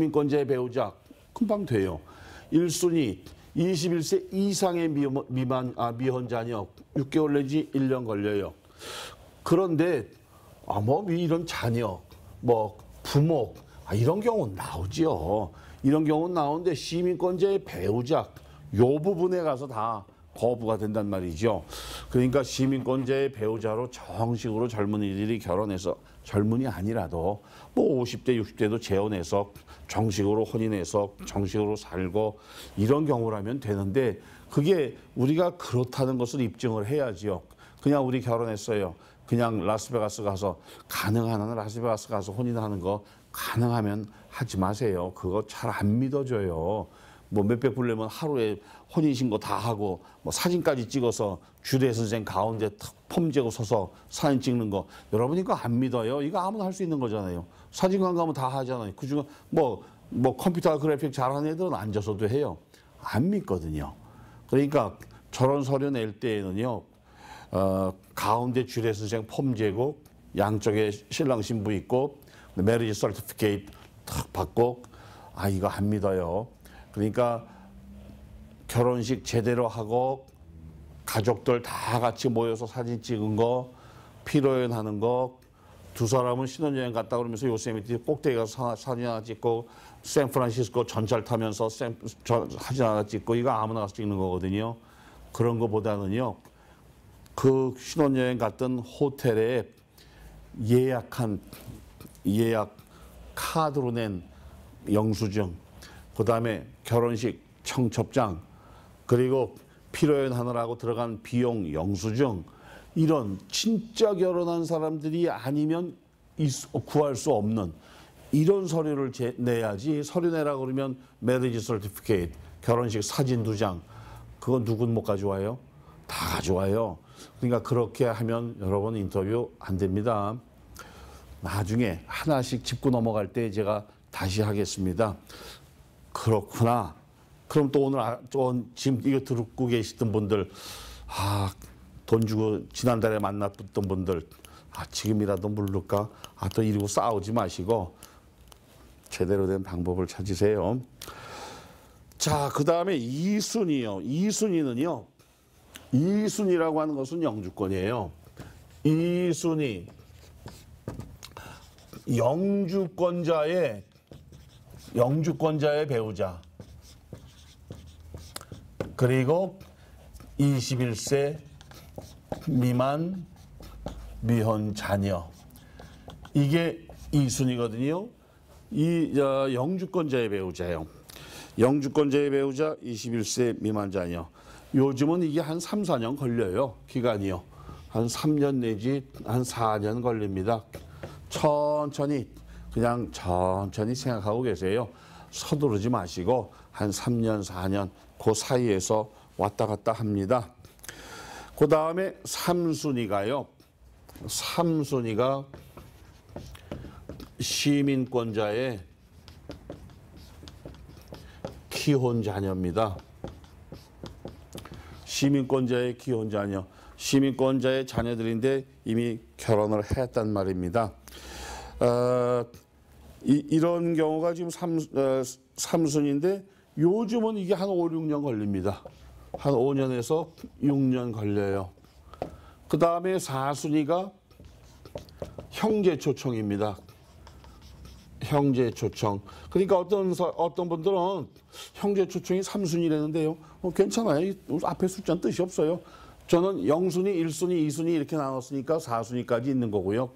시민권자의 배우자 금방 돼요. 1순위 21세 이상의 미혼 자녀 6개월 내지 1년 걸려요. 그런데 뭐 이런 자녀, 뭐 부모 이런 경우는 나오지요. 이런 경우는 나오는데 시민권자의 배우자 요 부분에 가서 다 거부가 된단 말이죠. 그러니까 시민권자의 배우자로 정식으로 젊은이들이 결혼해서 젊은이 아니라도 뭐 50대, 60대도 재혼해서 정식으로 혼인해서 정식으로 살고 이런 경우라면 되는데 그게 우리가 그렇다는 것을 입증을 해야지요. 그냥 우리 결혼했어요. 그냥 라스베가스 가서 가능한 라스베가스 가서 혼인하는 거 가능하면 하지 마세요. 그거 잘 안 믿어져요. 뭐 몇백 불 내면 하루에 혼인신고 다 하고 뭐 사진까지 찍어서 주례 선생 가운데 폼 재고 서서 사진 찍는 거 여러분 이거 안 믿어요. 이거 아무나 할 수 있는 거잖아요. 사진관 가면 다 하잖아요. 그중에 뭐 컴퓨터 그래픽 잘하는 애들은 앉아서도 해요. 안 믿거든요. 그러니까 저런 서류 낼 때에는요. 가운데 주례 선생 폼 재고 양쪽에 신랑 신부 있고 메리지 서티피케이트 탁 받고 이거 안 믿어요. 그러니까 결혼식 제대로 하고 가족들 다 같이 모여서 사진 찍은 거, 피로연 하는 거, 두 사람은 신혼여행 갔다 그러면서 요세미티 꼭대기 가서 사진 하나 찍고 샌프란시스코 전철 타면서 사진 하나 찍고 이거 아무나 가서 찍는 거거든요. 그런 거보다는요. 그 신혼여행 갔던 호텔에 예약 카드로 낸 영수증, 그 다음에 결혼식 청첩장, 그리고 피로연 하느라고 들어간 비용 영수증, 이런 진짜 결혼한 사람들이 아니면 구할 수 없는 이런 서류를 내야지. 서류 내라고 그러면 매리지 서티피케이트, 결혼식 사진 2장, 그건 누군 못 가져와요? 다 가져와요. 그러니까 그렇게 하면 여러분 인터뷰 안 됩니다. 나중에 하나씩 짚고 넘어갈 때 제가 다시 하겠습니다. 그렇구나. 그럼 또 오늘 지금 이거 듣고 계시던 분들, 돈 주고 지난달에 만났던 분들, 지금이라도 물를까? 또 이러고 싸우지 마시고 제대로 된 방법을 찾으세요. 자, 그 다음에 2순위요. 2순위는요. 2순위라고 하는 것은 영주권이에요. 2순위. 영주권자의 배우자. 그리고 21세 미만 미혼 자녀. 이게 2순위거든요. 이 영주권자의 배우자예요. 영주권자의 배우자 21세 미만 자녀. 요즘은 이게 한 3, 4년 걸려요. 기간이요. 한 3년 내지 한 4년 걸립니다. 그냥 천천히 생각하고 계세요. 서두르지 마시고 한 3년, 4년 그 사이에서 왔다 갔다 합니다. 그 다음에 3순위가요. 3순위가 시민권자의 기혼 자녀입니다. 시민권자의 기혼 자녀. 시민권자의 자녀들인데 이미 결혼을 했단 말입니다. 이런 경우가 지금 3순위인데 요즘은 이게 한 5, 6년 걸립니다. 한 5년에서 6년 걸려요. 그 다음에 4순위가 형제 초청입니다. 형제 초청. 그러니까 어떤 분들은 형제 초청이 3순위라는데요. 괜찮아요. 앞에 숫자는 뜻이 없어요. 저는 0순위, 1순위, 2순위 이렇게 나눴으니까 4순위까지 있는 거고요.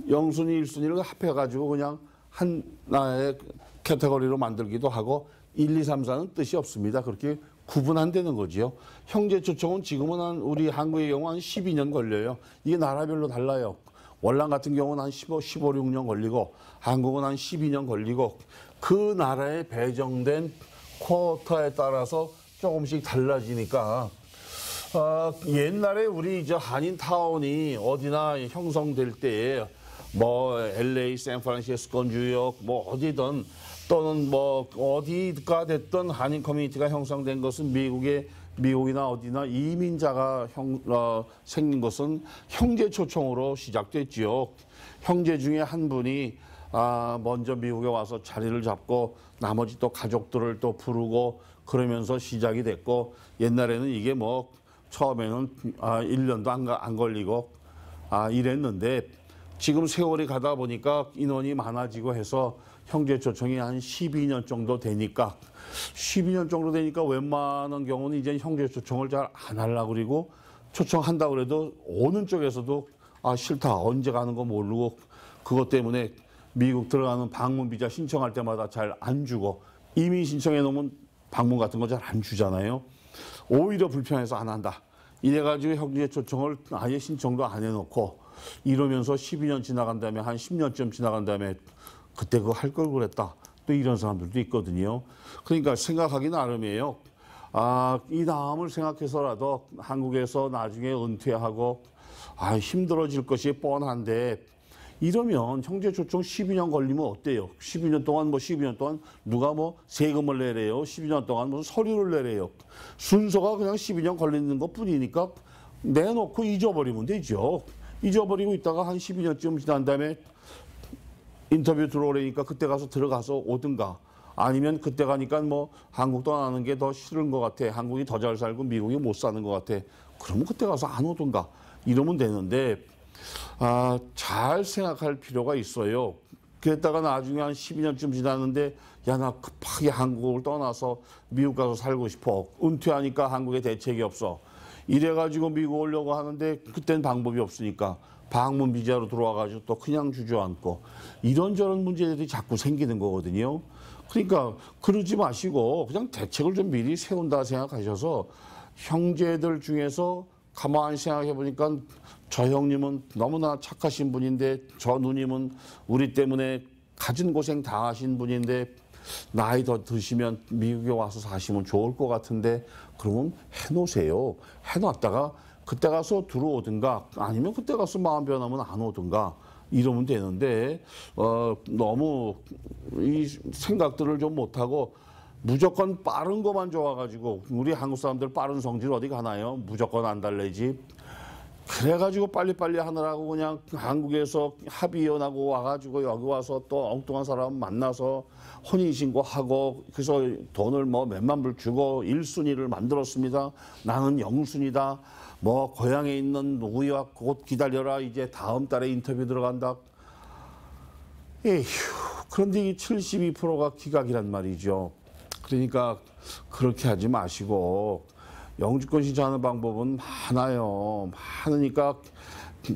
0순위, 1순위를 합해가지고 그냥 하나의 카테고리로 만들기도 하고 1, 2, 3, 4는 뜻이 없습니다. 그렇게 구분한다는 거지요. 형제 초청은 지금은 우리 한국의 경우 한 12년 걸려요. 이게 나라별로 달라요. 월남 같은 경우는 한 15, 16년 걸리고 한국은 한 12년 걸리고 그 나라에 배정된 쿼터에 따라서 조금씩 달라지니까 옛날에 우리 한인타운이 어디나 형성될 때에 뭐 LA, 샌프란시스코, 뉴욕 뭐 어디든 또는 뭐 어디가 됐던 한인 커뮤니티가 형성된 것은 미국이나 어디나 이민자가 생긴 것은 형제 초청으로 시작됐지요. 형제 중에 한 분이 먼저 미국에 와서 자리를 잡고 나머지 또 가족들을 또 부르고 그러면서 시작이 됐고 옛날에는 이게 뭐 처음에는 1년도 안 걸리고 이랬는데 지금 세월이 가다 보니까 인원이 많아지고 해서 형제 초청이 한 12년 정도 되니까 12년 정도 되니까 웬만한 경우는 이제 형제 초청을 잘 안 하려고 그러고 초청한다고 그래도 오는 쪽에서도 싫다 언제 가는 거 모르고 그것 때문에 미국 들어가는 방문 비자 신청할 때마다 잘 안 주고 이민 신청해 놓으면 방문 같은 거 잘 안 주잖아요. 오히려 불편해서 안 한다. 이래가지고 형제 초청을 아예 신청도 안 해놓고 이러면서 12년 지나간 다음에 한 10년쯤 지나간 다음에 그때 그거 할 걸 그랬다. 또 이런 사람들도 있거든요. 그러니까 생각하기 나름이에요. 이 다음을 생각해서라도 한국에서 나중에 은퇴하고 힘들어질 것이 뻔한데 이러면 형제 초청 12년 걸리면 어때요? 12년 동안 12년 동안 누가 세금을 내래요? 12년 동안 무슨 서류를 내래요? 순서가 그냥 12년 걸리는 것 뿐이니까 내놓고 잊어버리면 되죠. 잊어버리고 있다가 한 12년쯤 지난 다음에 인터뷰 들어오려니까 그때 가서 들어가서 오든가 아니면 그때 가니까 한국 떠나는 게 더 싫은 것 같아. 한국이 더 잘 살고 미국이 못 사는 것 같아. 그러면 그때 가서 안 오든가 이러면 되는데 잘 생각할 필요가 있어요. 그랬다가 나중에 한 12년쯤 지났는데 나 급하게 한국을 떠나서 미국 가서 살고 싶어. 은퇴하니까 한국에 대책이 없어. 이래가지고 미국 오려고 하는데 그때는 방법이 없으니까 방문 비자로 들어와가지고 또 그냥 주저앉고 이런저런 문제들이 자꾸 생기는 거거든요. 그러니까 그러지 마시고 그냥 대책을 좀 미리 세운다 생각하셔서 형제들 중에서 가만히 생각해 보니까 저 형님은 너무나 착하신 분인데 저 누님은 우리 때문에 가진 고생 다 하신 분인데 나이 더 드시면 미국에 와서 사시면 좋을 것 같은데 그러면 해놓으세요. 해놨다가 그때 가서 들어오든가 아니면 그때 가서 마음 변하면 안 오든가 이러면 되는데 너무 이 생각들을 좀 못하고 무조건 빠른 것만 좋아가지고 우리 한국 사람들 빠른 성질 어디 가나요? 무조건 안 달래지. 그래가지고 빨리빨리 하느라고 그냥 한국에서 합의연하고 와가지고 여기 와서 또 엉뚱한 사람 만나서 혼인신고하고 그래서 돈을 몇만 불 주고 1순위를 만들었습니다. 나는 0순위다. 고향에 있는 누구야 곧 기다려라. 이제 다음 달에 인터뷰 들어간다. 에휴, 그런데 이 72%가 기각이란 말이죠. 그러니까 그렇게 하지 마시고 영주권 신청하는 방법은 많아요. 많으니까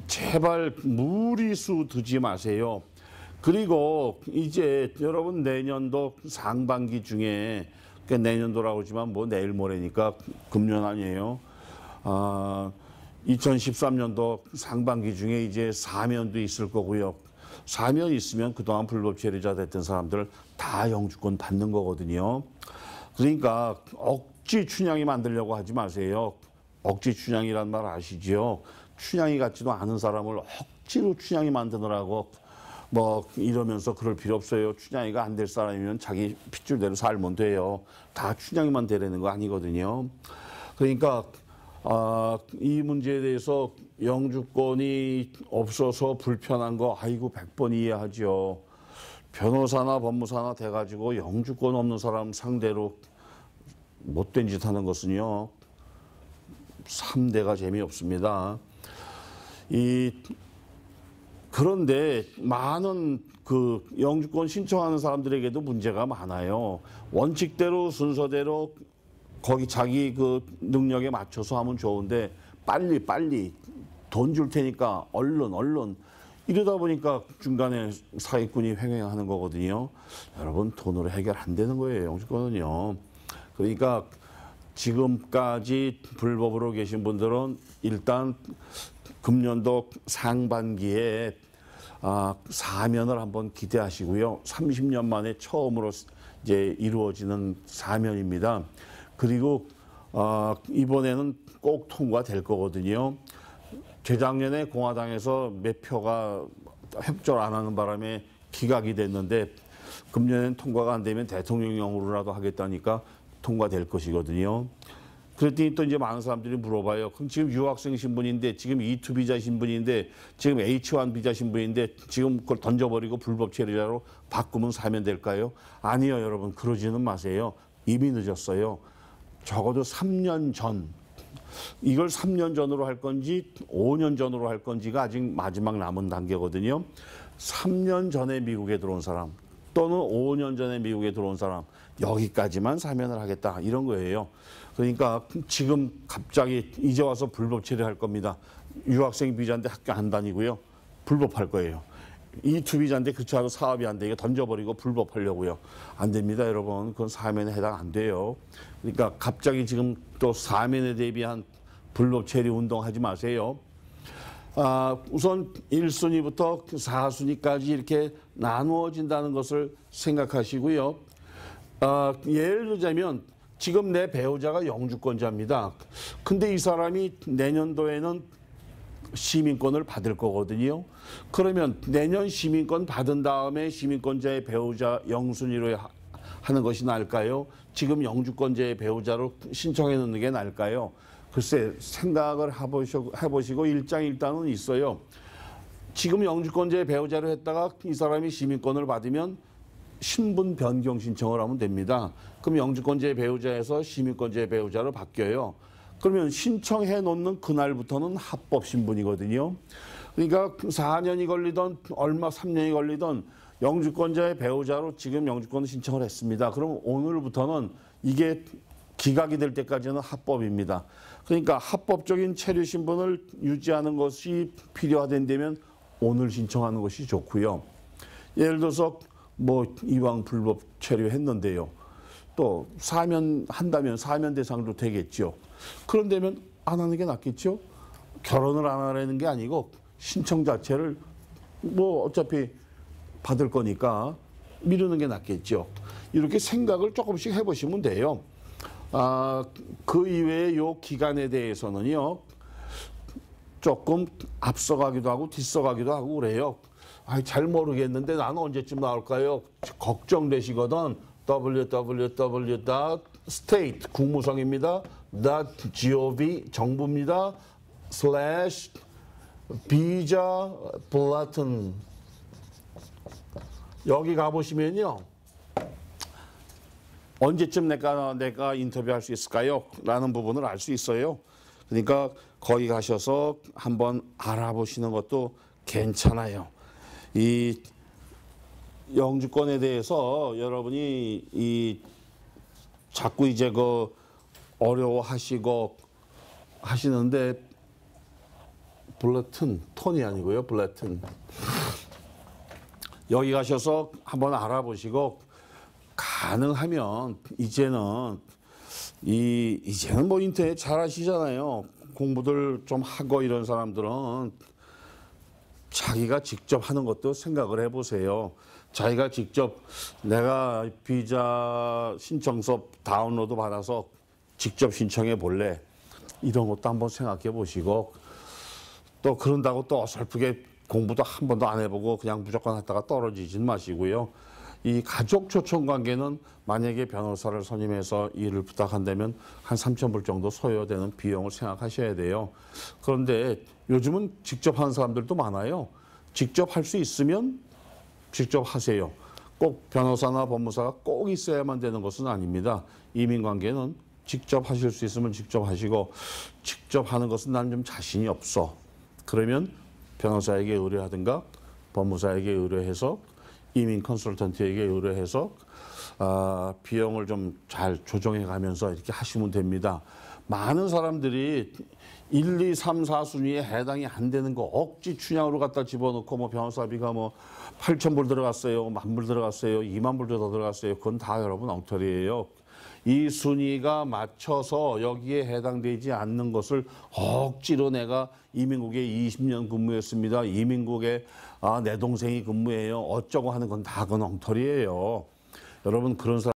제발 무리수 두지 마세요. 그리고 이제 여러분 내년도 상반기 중에 내년도라고 하지만 내일 모레니까 금년 아니에요. 2013년도 상반기 중에 이제 사면도 있을 거고요. 사면 있으면 그동안 불법 체류자 됐던 사람들 다 영주권 받는 거거든요. 그러니까 억지 춘향이 만들려고 하지 마세요. 억지 춘향이란 말 아시죠? 춘향이 같지도 않은 사람을 억지로 춘향이 만드느라고 이러면서 그럴 필요 없어요. 춘향이가 안 될 사람이면 자기 핏줄대로 살면 돼요. 다 춘향이만 되라는 거 아니거든요. 그러니까 이 문제에 대해서 영주권이 없어서 불편한 거 100번 이해하죠. 변호사나 법무사나 돼가지고 영주권 없는 사람 상대로 못된 짓 하는 것은요 3대가 재미없습니다. 그런데 많은 영주권 신청하는 사람들에게도 문제가 많아요. 원칙대로 순서대로 거기 자기 능력에 맞춰서 하면 좋은데 빨리 돈 줄 테니까 얼른 이러다 보니까 중간에 사기꾼이 횡행하는 거거든요. 여러분 돈으로 해결 안 되는 거예요. 영주권은요. 그러니까 지금까지 불법으로 계신 분들은 일단 금년도 상반기에 사면을 한번 기대하시고요. 30년 만에 처음으로 이제 이루어지는 사면입니다. 그리고 이번에는 꼭 통과될 거거든요. 재작년에 공화당에서 몇 표가 협조를 안 하는 바람에 기각이 됐는데 금년엔 통과가 안 되면 대통령령으로라도 하겠다니까 통과될 것이거든요. 그랬더니 또 이제 많은 사람들이 물어봐요. 그럼 지금 유학생 신분인데, 지금 E2 비자 신분인데, 지금 H1 비자 신분인데, 지금 그걸 던져버리고 불법 체류자로 바꾸면 사면 될까요? 아니요, 여러분. 그러지는 마세요. 이미 늦었어요. 적어도 3년 전, 이걸 3년 전으로 할 건지 5년 전으로 할 건지가 아직 마지막 남은 단계거든요. 3년 전에 미국에 들어온 사람 또는 5년 전에 미국에 들어온 사람, 여기까지만 사면을 하겠다, 이런 거예요. 그러니까 지금 갑자기 이제 와서 불법 체류할 겁니다. 유학생 비자인데 학교 안 다니고요. 불법할 거예요. E2 비자인데 그렇죠, 사업이 안 돼. 이거 던져버리고 불법하려고요. 안 됩니다, 여러분. 그건 사면에 해당 안 돼요. 그러니까 갑자기 지금 또 사면에 대비한 불법 체류 운동하지 마세요. 우선 1순위부터 4순위까지 이렇게 나누어진다는 것을 생각하시고요. 예를 들자면 지금 내 배우자가 영주권자입니다. 근데 이 사람이 내년도에는 시민권을 받을 거거든요. 그러면 내년 시민권 받은 다음에 시민권자의 배우자 영순위로 하는 것이 나을까요? 지금 영주권자의 배우자로 신청해 놓는 게 나을까요? 글쎄, 생각을 해보시고 일장일단은 있어요. 지금 영주권자의 배우자로 했다가 이 사람이 시민권을 받으면 신분 변경 신청을 하면 됩니다. 그럼 영주권자의 배우자에서 시민권자의 배우자로 바뀌어요. 그러면 신청해 놓는 그날부터는 합법 신분이거든요. 그러니까 4년이 걸리던 3년이 걸리던 영주권자의 배우자로 지금 영주권 신청을 했습니다. 그럼 오늘부터는 이게 기각이 될 때까지는 합법입니다. 그러니까 합법적인 체류 신분을 유지하는 것이 필요하다면 오늘 신청하는 것이 좋고요. 예를 들어서 이왕 불법 체류했는데요. 또 사면 한다면 사면 대상으로 되겠죠. 그런다면 안 하는 게 낫겠죠. 결혼을 안 하려는 게 아니고 신청 자체를 어차피 받을 거니까 미루는 게 낫겠죠. 이렇게 생각을 조금씩 해보시면 돼요. 그 이외에 요 기간에 대해서는요, 조금 앞서가기도 하고 뒤서가기도 하고 그래요. 잘 모르겠는데 나는 언제쯤 나올까요? 걱정되시거든. www.state 국무성입니다. .gov 정부입니다. /visa bulletin 여기 가보시면요. 언제쯤 내가 인터뷰할 수 있을까요? 라는 부분을 알 수 있어요. 그러니까 거기 가셔서 한번 알아보시는 것도 괜찮아요. 이 영주권에 대해서 여러분이 자꾸 이제 어려워하시고 하시는데 블레튼, 톤이 아니고요. 블레튼. 여기 가셔서 한번 알아보시고 가능하면 이제는 인터넷 잘 하시잖아요. 공부들 좀 하고 이런 사람들은 자기가 직접 하는 것도 생각을 해보세요. 자기가 직접 내가 비자 신청서 다운로드 받아서 직접 신청해 볼래. 이런 것도 한번 생각해 보시고 또 그런다고 또 어설프게 공부도 한 번도 안 해보고 그냥 무조건 하다가 떨어지진 마시고요. 이 가족 초청 관계는 만약에 변호사를 선임해서 일을 부탁한다면 한 3,000불 정도 소요되는 비용을 생각하셔야 돼요. 그런데 요즘은 직접 하는 사람들도 많아요. 직접 할 수 있으면 직접 하세요. 꼭 변호사나 법무사가 꼭 있어야만 되는 것은 아닙니다. 이민관계는 직접 하실 수 있으면 직접 하시고 직접 하는 것은 나는 좀 자신이 없어. 그러면 변호사에게 의뢰하든가 법무사에게 의뢰해서 이민 컨설턴트에게 의뢰해서 비용을 좀 잘 조정해 가면서 이렇게 하시면 됩니다. 많은 사람들이 1, 2, 3, 4순위에 해당이 안 되는 거 억지 춘향으로 갖다 집어넣고 변호사비가 8,000불 들어갔어요. 10,000불 들어갔어요. 20,000불 더 들어갔어요. 그건 다 여러분 엉터리예요. 이 순위가 맞춰서 여기에 해당되지 않는 것을 억지로 내가 이민국에 20년 근무했습니다. 이민국에 내 동생이 근무해요. 어쩌고 하는 건 다 그건 엉터리예요. 여러분 그런 사람